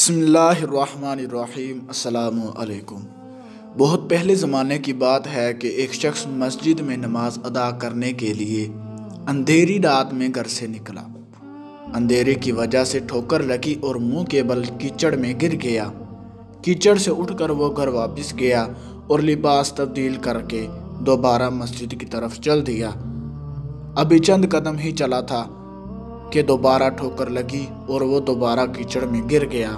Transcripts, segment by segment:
بسم اللہ الرحمن الرحیم۔ السلام علیکم۔ بہت پہلے زمانے کی بات ہے کہ ایک شخص مسجد میں نماز ادا کرنے کے لیے اندھیری رات میں گھر سے نکلا۔ اندھیرے کی وجہ سے ٹھوکر لگی اور منہ کے بل کیچڑ میں گر گیا۔ کیچڑ سے اٹھ کر وہ گھر واپس گیا اور لباس تبدیل کر کے دوبارہ مسجد کی طرف چل دیا۔ ابھی چند قدم ہی چلا تھا کہ دوبارہ ٹھوکر لگی اور وہ دوبارہ کیچڑ میں گر گیا۔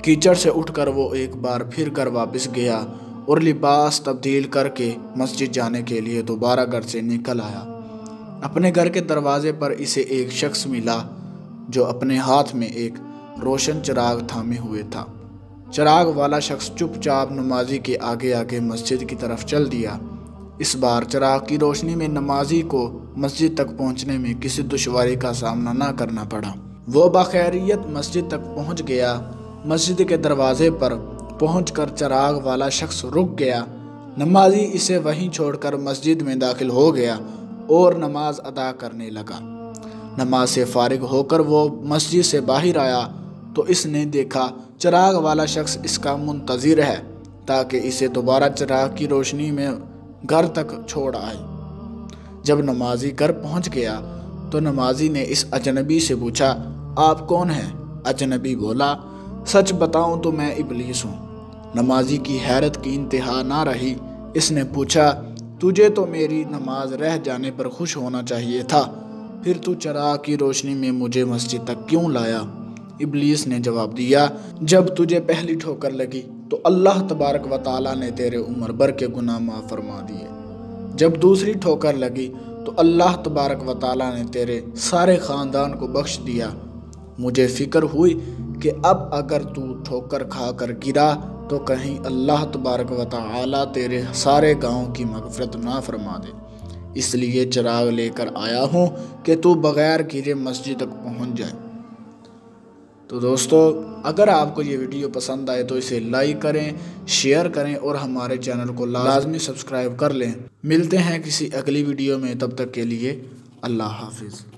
کیچڑ سے اٹھ کر وہ ایک بار پھر گھر واپس گیا اور لباس تبدیل کر کے مسجد جانے کے لیے دوبارہ گھر سے نکل آیا۔ اپنے گھر کے دروازے پر اسے ایک شخص ملا جو اپنے ہاتھ میں ایک روشن چراغ تھامے ہوئے تھا۔ چراغ والا شخص چپ چاپ نمازی کے آگے آگے مسجد کی طرف چل دیا۔ اس بار چراغ کی روشنی میں نمازی کو مسجد تک پہنچنے میں کسی دشواری کا سامنا نہ کرنا پڑا۔ وہ بخیریت مسجد تک پہنچ گیا۔ مسجد کے دروازے پر پہنچ کر چراغ والا شخص رک گیا۔ نمازی اسے وہیں چھوڑ کر مسجد میں داخل ہو گیا اور نماز ادا کرنے لگا۔ نماز سے فارغ ہو کر وہ مسجد سے باہر آیا تو اس نے دیکھا چراغ والا شخص اس کا منتظر ہے تاکہ اسے دوبارہ چراغ کی روشنی میں گھر تک چھوڑ آئے۔ جب نمازی گھر پہنچ گیا تو نمازی نے اس اجنبی سے پوچھا، آپ کون ہیں؟ اجنبی بولا، سچ بتاؤں تو میں ابلیس ہوں۔ نمازی کی حیرت کی انتہا نہ رہی۔ اس نے پوچھا، تجھے تو میری نماز رہ جانے پر خوش ہونا چاہیے تھا، پھر تو چراغ کی روشنی میں مجھے مسجد تک کیوں لایا؟ ابلیس نے جواب دیا، جب تجھے پہلی ٹھوکر لگی تو اللہ تبارک و تعالیٰ نے تیرے عمر بھر کے گناہ معاف فرما دیے۔ جب دوسری ٹھوکر لگی تو اللہ تبارک و تعالیٰ نے تیرے سارے خاندان کو بخش دیا۔ مجھے فکر ہوئی کہ اب اگر تو ٹھوکر کھا کر گرا تو کہیں اللہ تبارک و تعالیٰ تیرے سارے گاؤں کی مغفرت نہ فرما دے، اس لیے چراغ لے کر آیا ہوں کہ تو بغیر گرے مسجد تک پہنچ جائے۔ تو دوستو، اگر آپ کو یہ ویڈیو پسند آئے تو اسے لائک کریں، شیئر کریں اور ہمارے چینل کو لازمی سبسکرائب کر لیں۔ ملتے ہیں کسی اگلی ویڈیو میں، تب تک کے لیے اللہ حافظ۔